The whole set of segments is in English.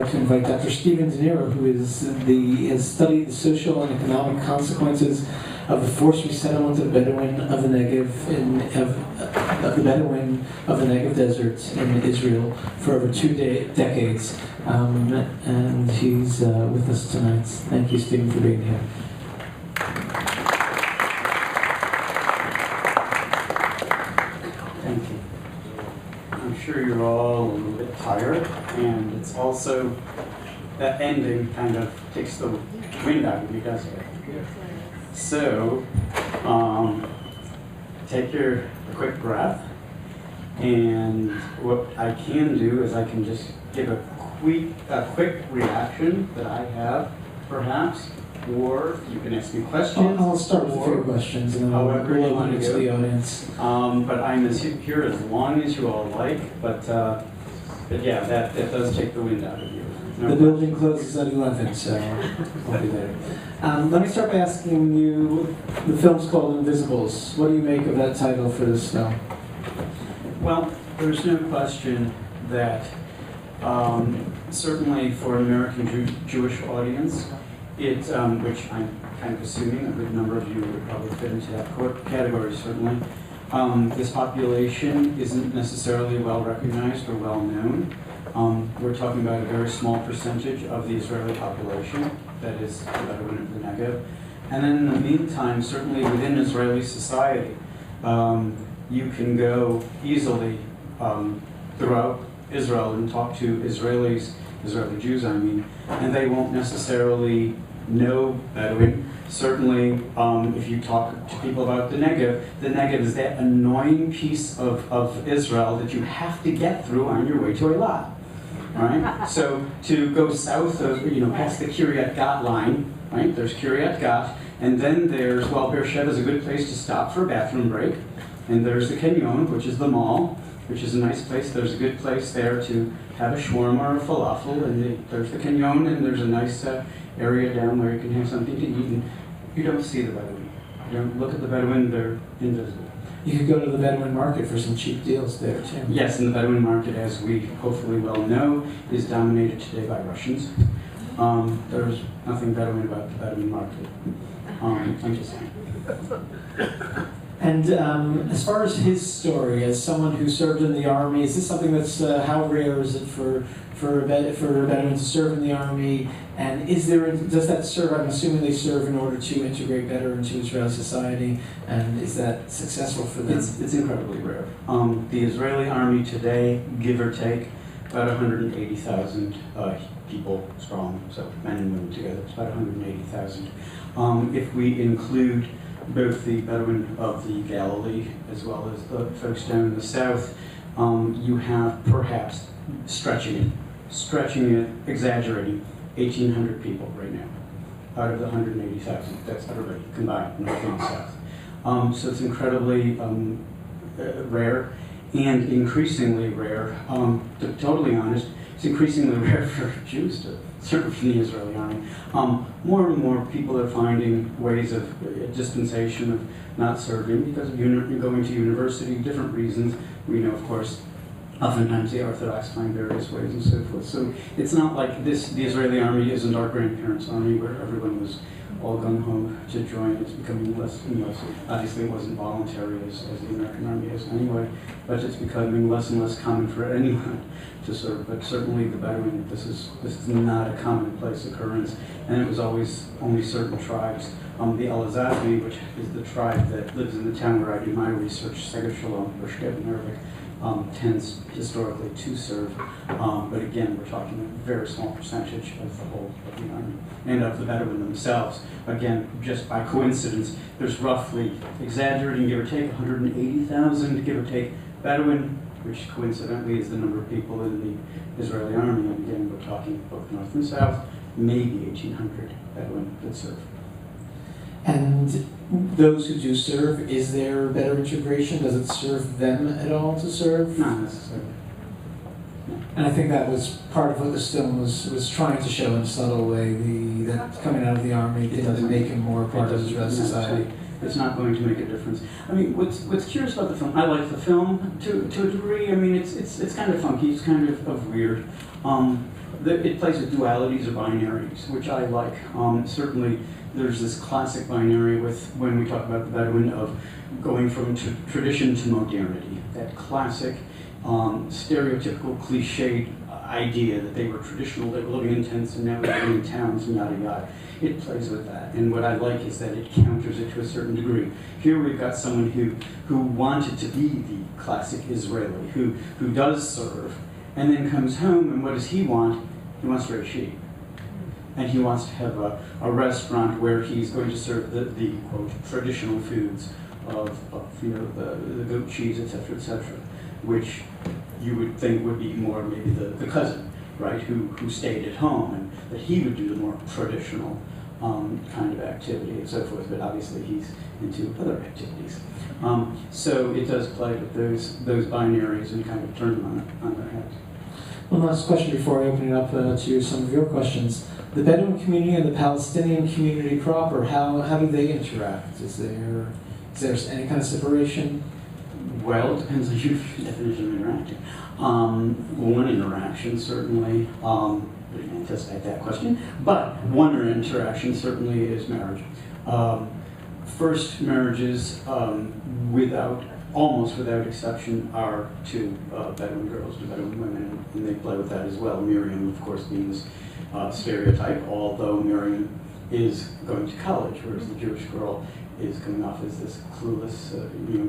To invite Dr. Stephen Dinero, who has studied the social and economic consequences of the forced resettlement of Bedouin of the Negev of the Negev Desert in Israel for over 2 decades, and he's with us tonight. Thank you, Stephen, for being here. Thank you. I'm sure you're all a little bit tired, and it's also that ending kind of takes the wind out of you, doesn't it? So, take a quick breath, and what I can do is I can just give a quick reaction that I have, perhaps, or you can ask me questions. I'll start with a few questions, and then I'll open it to the audience. But I'm here as long as you all like, but yeah, that does take the wind out of you. No the building closes at 11, so I'll be there. Let me start by asking you, the film's called Invisibles. What do you make of that title for this film? Well, there's no question that certainly for an American Jewish audience, which I'm kind of assuming a good number of you would probably fit into that category, certainly. This population isn't necessarily well recognized or well known. We're talking about a very small percentage of the Israeli population, that is the Bedouin of the Negev. And then in the meantime, certainly within Israeli society, you can go easily throughout Israel and talk to Israeli Jews, I mean, and they won't necessarily know Bedouin. Certainly, if you talk to people about the Negev is that annoying piece of Israel that you have to get through on your way to Eilat. Right? So to go south of, past the Kiryat Gat line, right? There's Kiryat Gat, and then there's, Beersheba is a good place to stop for a bathroom break, and there's the Kenyon, which is the mall, which is a nice place. There's a good place there to have a shawarma or a falafel, and there's the Kenyon, and there's a nice area down where you can have something to eat, and you don't see the Bedouin. You don't look at the Bedouin, they're invisible. You could go to the Bedouin market for some cheap deals there, too. Yes, and the Bedouin market, as we hopefully well know, is dominated today by Russians. There's nothing Bedouin about the Bedouin market. I'm just saying. And as far as his story, as someone who served in the army, is this something that's, how rare is it for a Bedouin to serve in the army? And does that serve, I'm assuming they serve in order to integrate better into Israeli society, and is that successful for them? It's incredibly rare. The Israeli army today, give or take, about 180,000 people strong, so men and women together, it's about 180,000. If we include both the Bedouin of the Galilee as well as the folks down in the south, you have perhaps stretching it, exaggerating, 1,800 people right now out of the 180,000. That's everybody combined, north and south. So it's incredibly rare and increasingly rare. To be totally honest, it's increasingly rare for Jews to serve in the Israeli army. More and more people are finding ways of dispensation of not serving because of going to university, different reasons. We know, of course, oftentimes the Orthodox find various ways and so forth. So it's not like the Israeli army isn't our grandparents' army where everyone was all gung-ho to join. It's becoming less and less. Obviously it wasn't voluntary as the American army is anyway, but it's becoming less and less common for anyone to serve. But certainly the Bedouin, this is not a commonplace occurrence, and it was always only certain tribes. The Elazazmi, which is the tribe that lives in the town where I do my research, Seger Shalom, or Shket in Arabic, tends historically to serve, but again, we're talking a very small percentage of the whole of the army and of the Bedouin themselves. Again, just by coincidence, there's roughly, exaggerating, give or take, 180,000, give or take, Bedouin, which coincidentally is the number of people in the Israeli army. And again, we're talking both north and south, maybe 1,800 Bedouin that serve. And those who do serve, is there better integration? Does it serve them at all to serve? Not necessarily. No. And I think that was part of what this film was trying to show in a subtle way, that coming out of the army didn't make him more part of Israeli society. It's not going to make a difference. I mean, what's curious about the film, I like the film to a degree. I mean, it's kind of funky, it's kind of weird. it plays with dualities or binaries, which I like. Certainly, there's this classic binary when we talk about the Bedouin of going from tradition to modernity. That classic, stereotypical, cliched idea that they were traditional, they were living in tents, and now they're living in towns, and yada yada. It plays with that, and what I like is that it counters it to a certain degree. Here we've got someone who wanted to be the classic Israeli, who does serve, and then comes home, and what does he want? He wants to raise sheep. And he wants to have a restaurant where he's going to serve the quote, traditional foods of the goat cheese, etc., which you would think would be more maybe the cousin, right, who stayed at home, and that he would do the more traditional kind of activity and so forth, but obviously he's into other activities. So it does play with those binaries and kind of turn them on their heads. One last question before I open it up to some of your questions. The Bedouin community and the Palestinian community proper, how do they interact? Is there any kind of separation? Well, it depends on your definition of interacting. One interaction, certainly, I didn't anticipate that question, but one interaction certainly is marriage. First marriages, almost without exception, are to Bedouin girls, to Bedouin women, and they play with that as well. Miriam, of course, being this stereotype, although Miriam is going to college, whereas the Jewish girl is coming off as this clueless,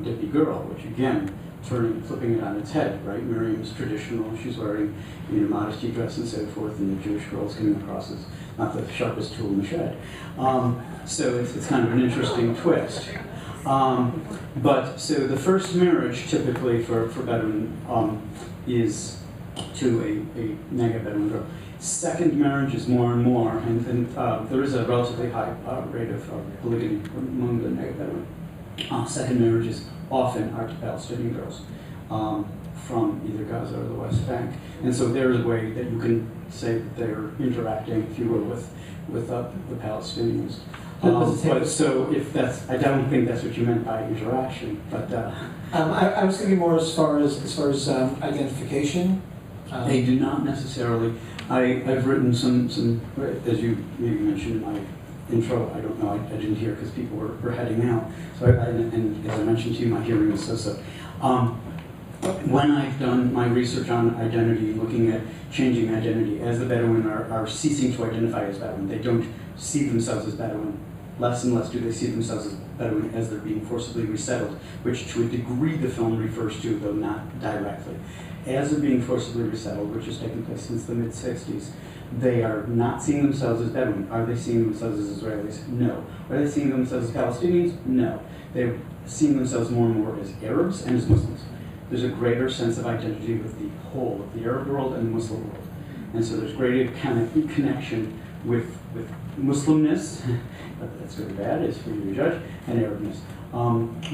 dippy girl, which again, flipping it on its head, right? Miriam's traditional, she's wearing, modesty dress and so forth, and the Jewish girl is coming across as not the sharpest tool in the shed. So it's kind of an interesting twist. So the first marriage, typically for Bedouin, is to a Nega Bedouin girl. Second marriage is more and more, and there is a relatively high rate of polygamy among the Nega Bedouin. Second marriages often are to Palestinian girls from either Gaza or the West Bank. And so there is a way that you can say that they're interacting, if you will, with the Palestinians. So if that's, I don't think that's what you meant by interaction, but I was thinking more as far as identification. They do not necessarily. I've written some, as you maybe mentioned in my intro, I don't know, I didn't hear because people were heading out. So and as I mentioned to you, my hearing is so. When I've done my research on identity, looking at changing identity, as the Bedouin are ceasing to identify as Bedouin, they don't see themselves as Bedouin. Less and less do they see themselves as Bedouin as they're being forcibly resettled, which to a degree the film refers to, though not directly. As they're being forcibly resettled, which has taken place since the mid-60s, they are not seeing themselves as Bedouin. Are they seeing themselves as Israelis? No. Are they seeing themselves as Palestinians? No. They're seeing themselves more and more as Arabs and as Muslims. There's a greater sense of identity with the whole of the Arab world and the Muslim world. And so there's greater kind of connection with Muslimness, that's good or bad, is for you to judge, and Arabness.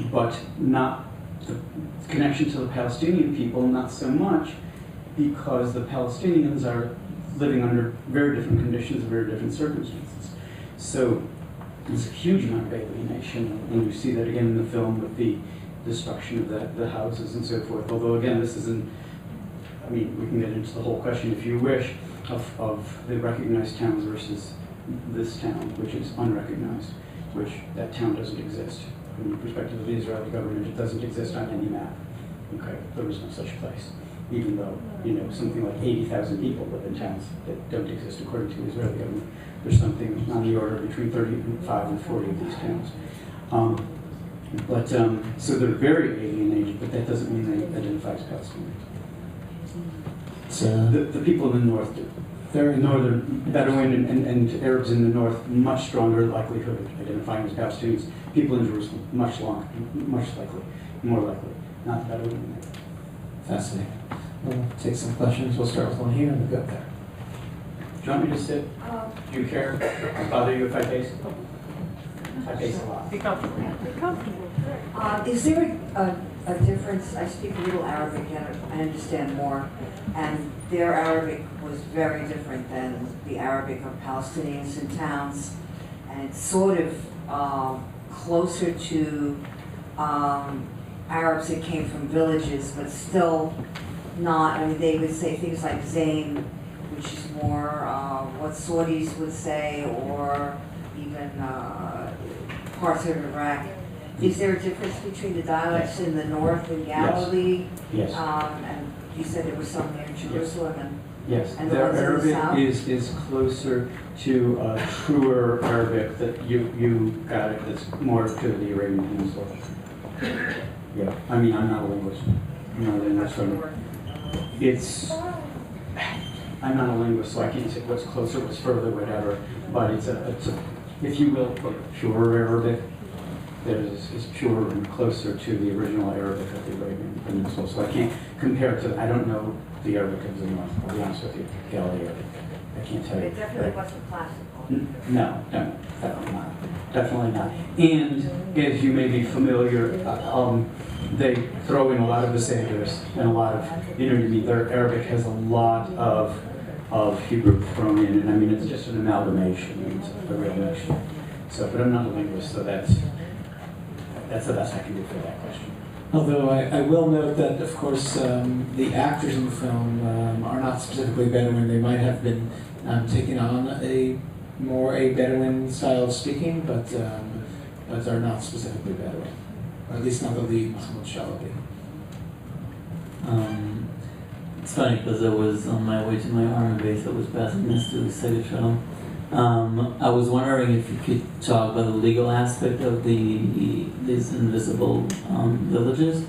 But not the connection to the Palestinian people, not so much, because the Palestinians are living under very different conditions, very different circumstances. So there's a huge amount of alienation, and you see that again in the film with the destruction of the houses and so forth. Although again, this isn't, I mean, we can get into the whole question if you wish, of the recognized towns versus this town, which is unrecognized, which that town doesn't exist. From the perspective of the Israeli government, it doesn't exist on any map. Okay, there is no such place. Even though, something like 80,000 people live in towns that don't exist according to the Israeli government. There's something on the order between 35 and 40 of these towns. So they're very alienated, but that doesn't mean they identify as Palestinians. The people in the north do. Very northern Bedouin and Arabs in the north, much stronger likelihood of identifying as Palestinians. People in Jerusalem, much likely, more likely, not the Bedouin. Fascinating. We'll take some questions. We'll start with one here and we'll go there. Do you want me to sit? Do you care? Does it bother you if I pace? I pace a lot. Be comfortable. Be comfortable. Is there a difference? I speak a little Arabic and I understand more, and their Arabic was very different than the Arabic of Palestinians in towns, and it's sort of closer to Arabs that came from villages, but still not. I mean, they would say things like Zayn, which is more what Saudis would say, or even parts of Iraq. Is there a difference between the dialects in the north in Galilee? Yes. And you said there was some near Jerusalem and Yes, And the their ones in the Arabic south? is closer to truer Arabic that you got it, that's more to the Arabian Peninsula. Yeah, I mean, I'm not a linguist. I'm not a linguist, so I'm not a linguist, so I can't say what's closer, what's further, whatever, but it's a if you will, pure Arabic that is purer and closer to the original Arabic of the Arabian Peninsula. So I can't compare it to, I don't know the Arabic of the North, I'll be honest with you, Galilee Arabic. I can't tell you. it definitely wasn't classical. No, definitely not. Definitely not. And as you may be familiar, they throw in a lot of the saviors and a lot of, you know what I mean, their Arabic has a lot of Hebrew thrown in, and I mean, it's just an amalgamation, it's a real mixture. So, but I'm not a linguist, so that's the best I can do for that question. Although I will note that, of course, the actors in the film are not specifically Bedouin. They might have been taking on a Bedouin style of speaking, but are not specifically Bedouin. Or at least not the lead, Mahmoud Shalabi. It's funny because I was on my way to my army base. I was passing this to Segatron. I was wondering if you could talk about the legal aspect of these invisible villages,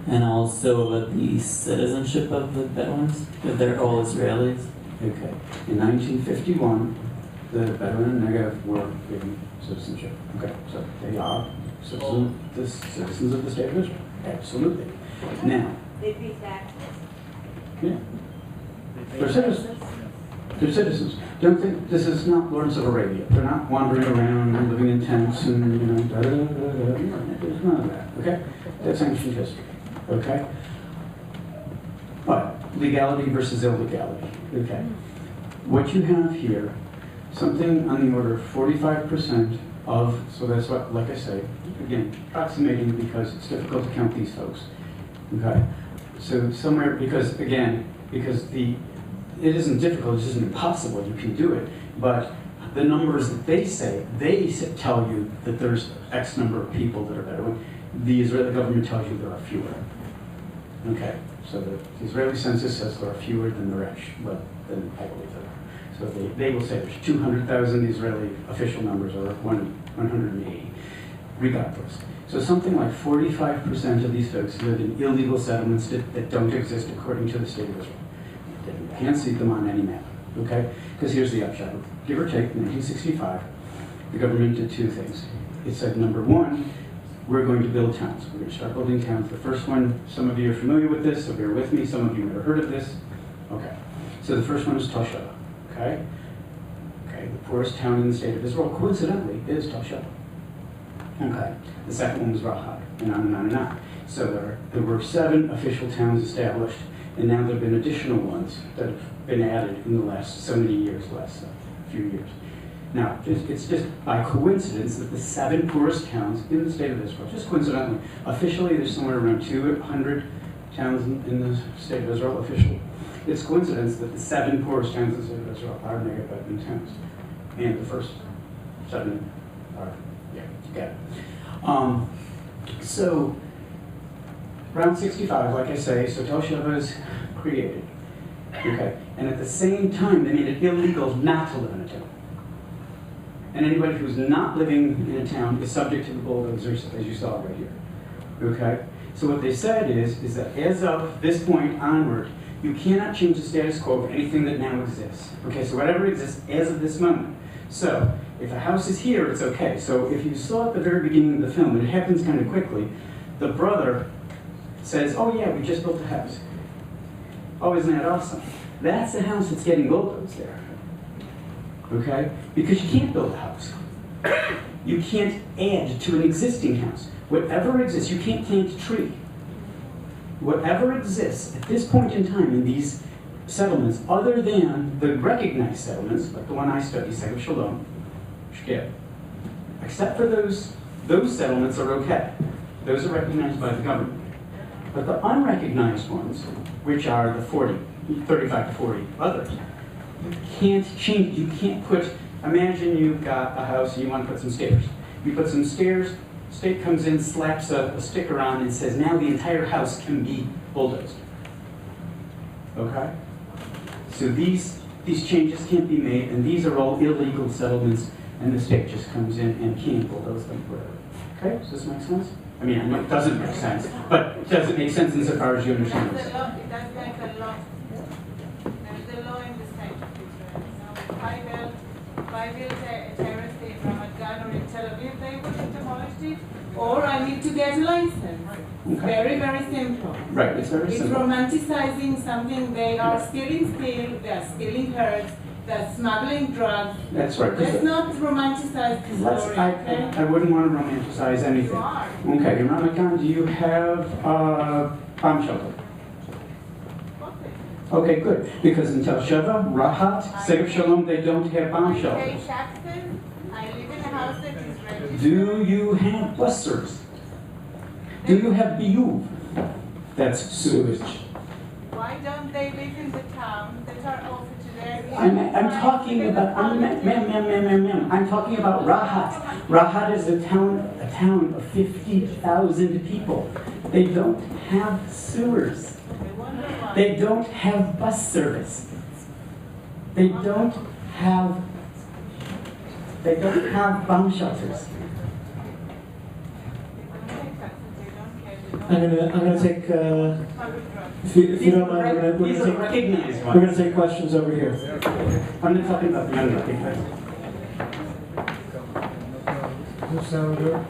and also about the citizenship of the Bedouins, if they're all Israelis. Okay. In 1951, the Bedouin and Negev were given citizenship. Okay, so they are citizens of the state of Israel. Absolutely. Now, They pay taxes. yeah, they're citizens. They're citizens. Don't think this is not Lawrence of Arabia. They're not wandering around and living in tents and, you know, There's none of that, okay? That's ancient history, okay? But legality versus illegality, okay? What you have here, something on the order of 45% of, so that's what, like I say, again, approximating because it's difficult to count these folks, okay? So somewhere, because it isn't difficult, it isn't impossible, you can do it, but the numbers that they tell you that there's X number of people that are Bedouin. The Israeli government tells you there are fewer. Okay, so the Israeli census says there are fewer than there actually, well, than I believe there are. So they will say there's 200,000 Israeli official numbers, or 180, regardless. So something like 45% of these folks live in illegal settlements that don't exist according to the state of Israel. You can't see them on any map, okay? Because here's the upshot. Give or take, 1965, the government did two things. It said, number one, we're going to build towns. We're going to start building towns. The first one, some of you are familiar with this, so bear with me. Some of you have never heard of this. Okay. So the first one is Tel Sheva, okay? Okay, the poorest town in the state of Israel, coincidentally, is Tel Sheva. Okay. The second one was Rahab, and on and on and on. So there were 7 official towns established, and now there have been additional ones that have been added in the last so many years, last few years. Now, it's just by coincidence that the 7 poorest towns in the state of Israel, just coincidentally, officially there's somewhere around 200 towns in the state of Israel, officially. It's coincidence that the 7 poorest towns in the state of Israel are Bedouin towns. And the first 7 are, yeah, you got it. So, around 65, like I say, so Tel Sheva is created. Okay, and at the same time, they made it illegal not to live in a town. And anybody who's not living in a town is subject to the bulldozers, as you saw right here. Okay, so what they said is that as of this point onward, you cannot change the status quo of anything that now exists. Okay, so whatever exists as of this moment. So if a house is here, it's okay. So if you saw at the very beginning of the film, and it happens kind of quickly, the brother says, oh yeah, we just built a house. Oh, isn't that awesome? That's the house that's getting bulldozed there. Okay? Because you can't build a house. You can't add to an existing house. Whatever exists, you can't plant a tree. Whatever exists at this point in time in these settlements, other than the recognized settlements, like the one I study, Seg of Shalom, Shkeb, except for those settlements are okay. Those are recognized by the government. But the unrecognized ones, which are the 35 to 40 others, You can't change, you can't put, imagine you've got a house and you want to put some stairs. You put some stairs, state comes in, slaps a sticker on and says, now the entire house can be bulldozed. Okay? So these changes can't be made, and these are all illegal settlements, and the state just comes in and can't bulldoze them forever. Okay? Does this make sense? I mean, it doesn't make sense, but does it make sense insofar as you understand this? It does make a lot. There is a law in the state of Israel. So if I build a terrace in Ramat Gan or in Tel Aviv, they will demolish it, or I need to get a license. Okay. Very, very simple. Right, it's very It's simple. romanticizing something. They are stealing steel, they are stealing herds, they're smuggling drugs. That's right. Let's not romanticize the story, okay? I wouldn't want to romanticize You anything. are. Okay, in Ramat Gan, do you have a bomb shelter? Okay, good. Because in Tel Sheva, Rahat, Segev Shalom, they don't have bomb I shelters. pay taxes. I live in a house that is registered. Do you have bus service? Do you have biyuv? That's sewage. Why don't they live in the town that are offered to their... I'm talking about, ma'am, I'm talking about Rahat. Rahat is a town of 50,000 people. They don't have sewers. They don't have bus service. They don't have bomb shelters. I'm gonna take, if you don't mind, These are recognized we're gonna ones. take questions over here. I'm not talking about the unrecognized. Does this sound good?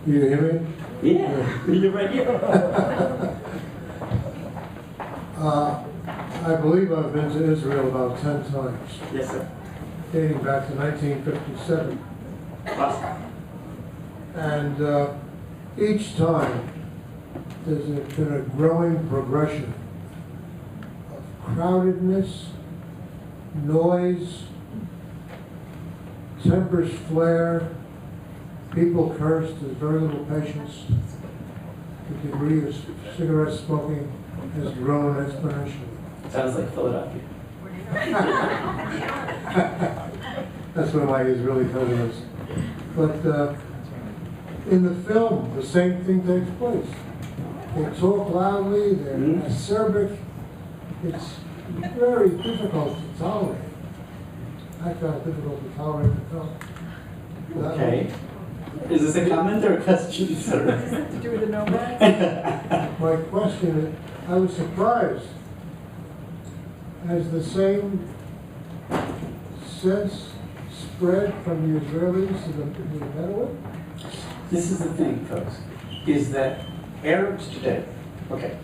You hear me? Yeah, you're right here. I believe I've been to Israel about 10 times, Yes, sir. dating back to 1957. Awesome. And each time, there's been a growing progression of crowdedness, noise, tempers flare, people curse, there's very little patience. The degree of cigarette smoking has grown exponentially. Sounds like Philadelphia. That's one of my Israeli cousins. But in the film, the same thing takes place. They talk loudly, they're acerbic. It's very difficult to tolerate. I found it difficult to tolerate the film. Okay. Is this a comment or a question, sir? To do with the nomads? My question is, I was surprised. Has the same sense spread from the Israelis to the Bedouin? This is the thing, folks, is that Arabs today, okay,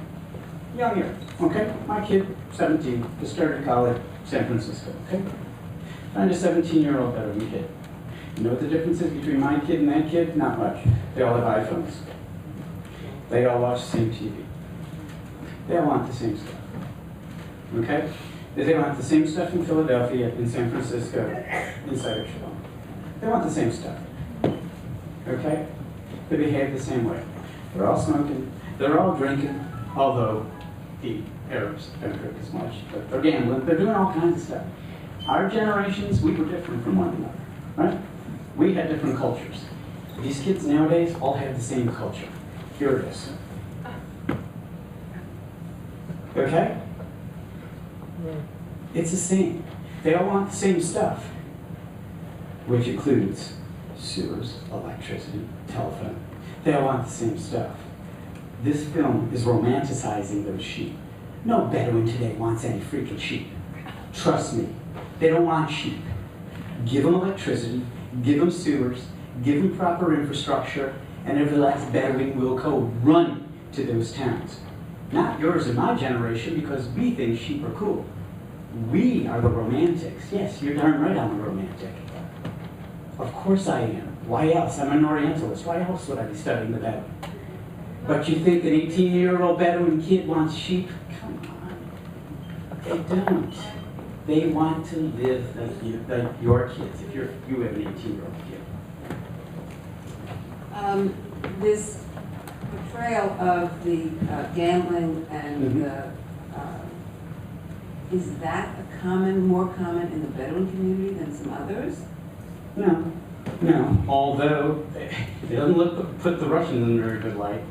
young here, okay, my kid, 17, just started college, San Francisco, okay? Find a 17-year-old Bedouin kid. You know what the difference is between my kid and that kid? Not much. They all have iPhones. They all watch the same TV. They all want the same stuff. Okay? They want the same stuff in Philadelphia, in San Francisco, inside of Shalom. They want the same stuff. Okay? They behave the same way. They're all smoking. They're all drinking, although the Arabs don't drink as much. But they're gambling. They're doing all kinds of stuff. Our generations, we were different from one another. Right? We had different cultures. These kids nowadays all have the same culture. Here it is. Okay? It's the same. They all want the same stuff, which includes sewers, electricity, telephone. They all want the same stuff. This film is romanticizing those sheep. No Bedouin today wants any freaking sheep. Trust me, they don't want sheep. Give them electricity, give them sewers, give them proper infrastructure, and every last Bedouin will go running to those towns. Not yours and my generation, because we think sheep are cool. We are the romantics. Yes, you're darn right I'm a romantic. Of course I am. Why else? I'm an Orientalist. Why else would I be studying the Bedouin? But you think an 18-year-old Bedouin kid wants sheep? Come on. They don't. They want to live like your kids, if you have an 18-year-old kid. This portrayal of the gambling and the is that more common in the Bedouin community than some others? No, no. Although it doesn't put the Russians in a very good light.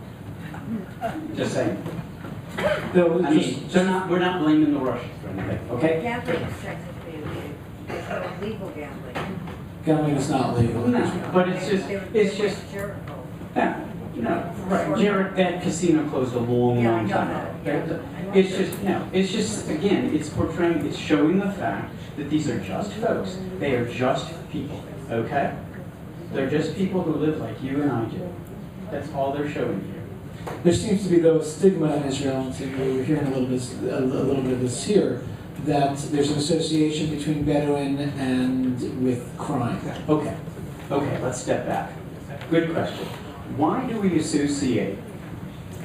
Just saying. No, I mean, we're not blaming the Russians for anything, okay? Gambling is technically illegal. There's no legal gambling. gambling is not legal. No, but it's just, Jericho. yeah, no, right. Jared, that casino closed a long, Yeah, I long know time that. ago. It's just, no, it's just, again, it's portraying, it's showing the fact that these are just folks. They are just people, okay? They're just people who live like you and I do. That's all they're showing here. There seems to be though a stigma in Israel, and we're hearing a little bit of this here, that there's an association between Bedouin and with crime. Okay, let's step back. Good question. Why do we associate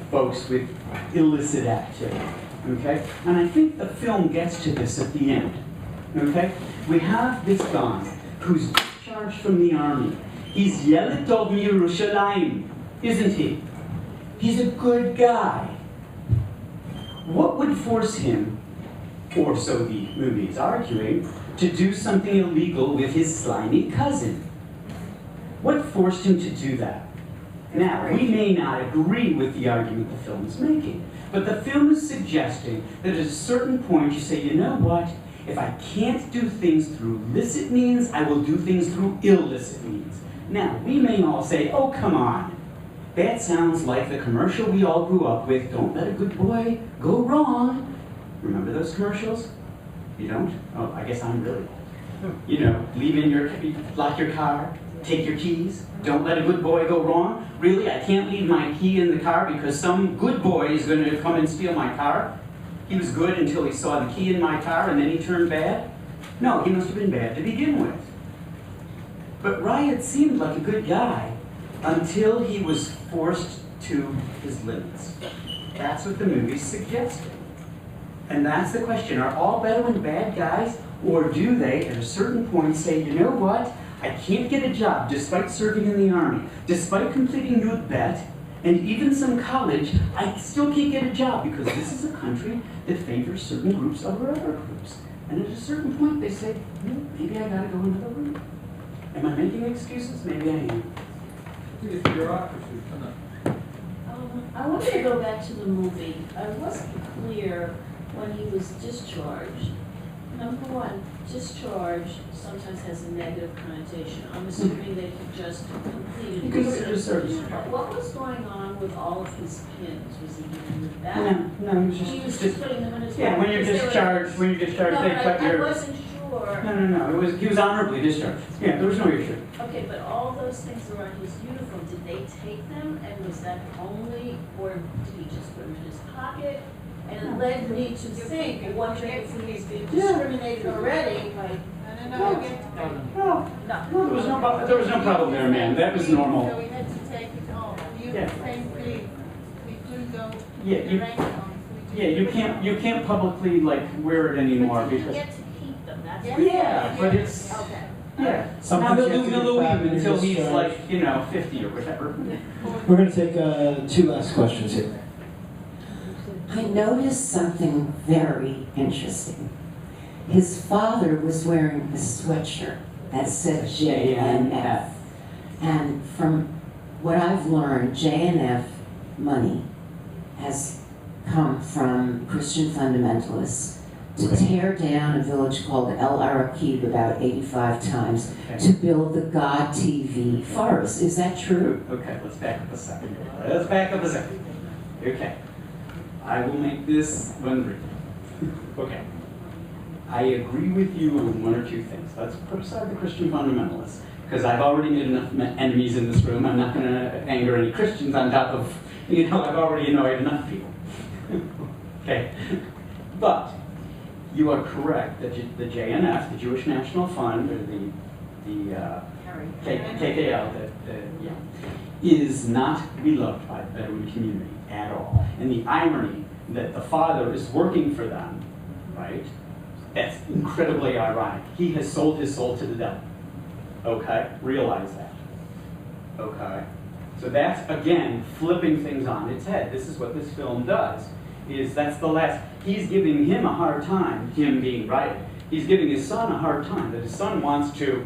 folks with illicit activity? Okay? And I think the film gets to this at the end. Okay? We have this guy who's discharged from the army. He's Yeled Tov Yerushalayim, isn't he? He's a good guy. What would force him, or so the movie is arguing, to do something illegal with his slimy cousin? What forced him to do that? Now, we may not agree with the argument the film is making, but the film is suggesting that at a certain point you say, you know what? If I can't do things through licit means, I will do things through illicit means. Now, we may all say, oh, come on. That sounds like the commercial we all grew up with, don't let a good boy go wrong. Remember those commercials? You don't? Oh, I guess I'm really old. You know, lock your car, take your keys, don't let a good boy go wrong. Really, I can't leave my key in the car because some good boy is going to come and steal my car. He was good until he saw the key in my car and then he turned bad. No, he must have been bad to begin with. But Riot seemed like a good guy until he was forced to his limits. That's what the movie's suggesting. And that's the question. Are all Bedouin bad guys? Or do they, at a certain point, say, you know what? I can't get a job despite serving in the army, despite completing Yud Bet, and even some college, I still can't get a job because this is a country that favors certain groups over other groups. And at a certain point, they say, maybe I gotta go another route. Am I making excuses? Maybe I am. It's bureaucracy, come on. I wanted to go back to the movie. I wasn't clear when he was discharged. Number one, discharge sometimes has a negative connotation. I'm assuming that he just completed You consider his service. What was going on with all of his pins? Was he giving them back? No, he was He was just just putting them in his yeah, bag when you're because they were- discharged, No, they cut I your... wasn't sure. No, he was honorably discharged. Yeah, there was no issue. Okay, but all those things that were on his uniform, did they take them? And was that only, or did he just put them in his pocket? And it led me to think, wondering if he was being discriminated already by, No, there was no problem there, man. That was So normal. we had to take it off. You Yeah. thankfully, we couldn't go Yeah, the you- rank on. Yeah, you can't publicly like wear it anymore but did he because get to keep them? That's Yeah. what- yeah, but it's Okay. yeah. Sometimes Now you they'll have do to Louis get back when until you're he's discharged. like 50 or whatever. We're going to take two last questions here. I noticed something very interesting. His father was wearing a sweatshirt that said JNF. And from what I've learned, JNF money has come from Christian fundamentalists to tear down a village called El Araqib about 85 times to build the God TV forest. Is that true? Okay, let's back up a second. Okay. I will make this one brief. Okay. I agree with you on one or two things. Let's put aside the Christian fundamentalists, because I've already made enough enemies in this room. I'm not going to anger any Christians on top of, I've already annoyed enough people. Okay. But you are correct that the JNF, the Jewish National Fund, or the KKL, is not beloved by the Bedouin community at all. And the irony that the father is working for them, right? That's incredibly ironic. He has sold his soul to the devil. Okay? Realize that. Okay? So that's, again, flipping things on its head. This is what this film does. is that's the last. He's giving him a hard time, him being right. He's giving his son a hard time, that his son wants to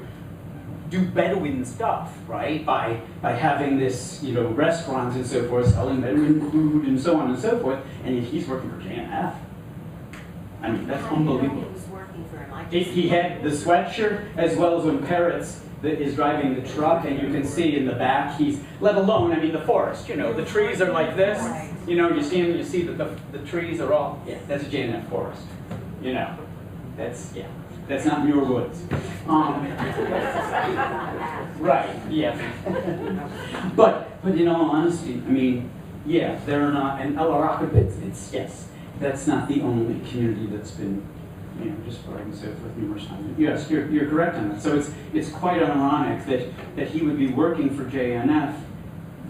do Bedouin stuff, right? By having this, you know, restaurants and so forth, selling Bedouin food and so on and so forth, and yet he's working for JNF. I mean, that's unbelievable. He was working for him. He had the sweatshirt, as well as when Peretz that is driving the truck, and you can see in the back, he's, let alone, I mean, the forest, you know, the trees are like this, you know, you see that the trees are all, yeah, that's a JNF forest, you know, that's not Muir Woods. Right, yeah. But in all honesty, I mean, yeah, they're not, and El Araqib, it's yes, that's not the only community that's been, you know, just for and so forth numerous times. Yes, you're correct on that. So it's quite ironic that he would be working for JNF.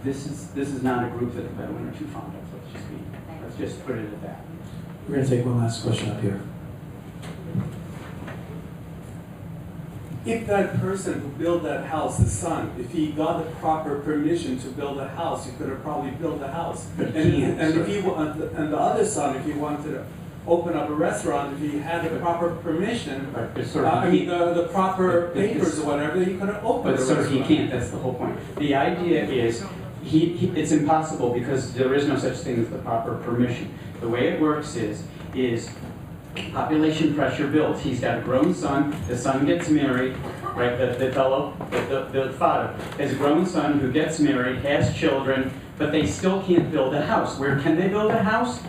This is not a group that the Bedouin are too fond of. Let's just put it at that. We're going to take one last question up here. If that person who built that house, the son, if he got the proper permission to build a house, he could have probably built a house. And if he and the other son, if he wanted to open up a restaurant, if he had the proper permission, the proper papers or whatever, he could have opened. But sir, he can't. That's the whole point. The idea is it's impossible because there is no such thing as the proper permission. The way it works is population pressure builds. He's got a grown son. The son gets married, right? The father has a grown son who gets married, has children, but they still can't build a house. Where can they build a house?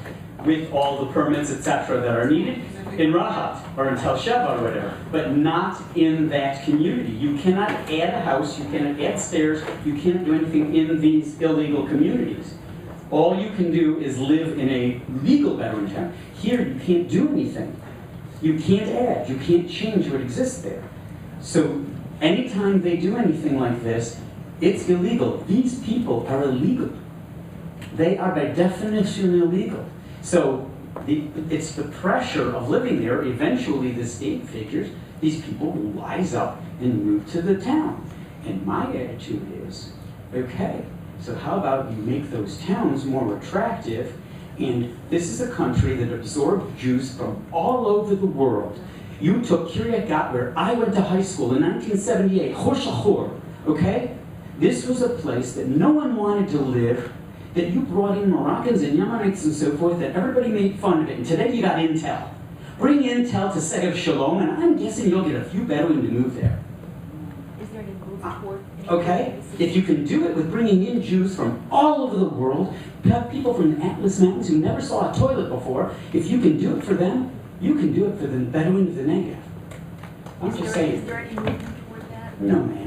With all the permits, etc., that are needed in Rahat or in Tel Sheva or whatever, but not in that community. You cannot add a house. You cannot add stairs. You can't do anything in these illegal communities. All you can do is live in a legal Bedouin town. Here, you can't do anything. You can't add. You can't change what exists there. So anytime they do anything like this, it's illegal. These people are illegal. They are by definition illegal. So it's the pressure of living there. Eventually, the state figures these people will rise up and move to the town. And my attitude is, okay, so how about you make those towns more attractive? And this is a country that absorbed Jews from all over the world. You took Kiryat Gat, where I went to high school in 1978, Chor Shachor, okay? This was a place that no one wanted to live, that you brought in Moroccans and Yemenites and so forth, that everybody made fun of it. And today you got Intel. Bring Intel to Segev Shalom, and I'm guessing you'll get a few Bedouin to move there. Is there any move toward? Okay? If you can do it with bringing in Jews from all over the world, people from the Atlas Mountains who never saw a toilet before, if you can do it for them, you can do it for the Bedouin of the Negev. I'm just saying. Is there any movement toward that? No, man.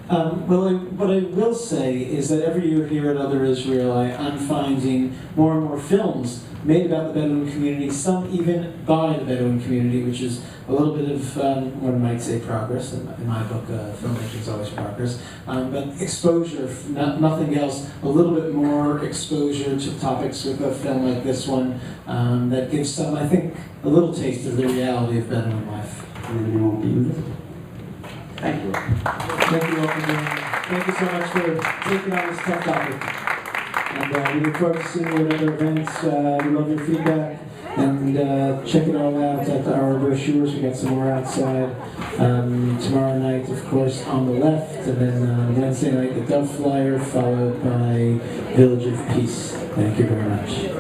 Well, what I will say is that every year here at Other Israel, I'm finding more and more films made about the Bedouin community, some even by the Bedouin community, which is a little bit of, one might say, progress. In my book, filmmaking is always progress. But exposure, nothing else, a little bit more exposure to topics with a film like this one that gives some, I think, a little taste of the reality of Bedouin life. And then you won't be invisible. Thank you. Thank you all for being here. Thank you so much for taking on this tough topic. And we look forward to seeing you at other events. We love your feedback. And check it all out at our brochures. We got some more outside. Tomorrow night, of course, on the left. And then Wednesday night, the Dove Flyer, followed by Village of Peace. Thank you very much.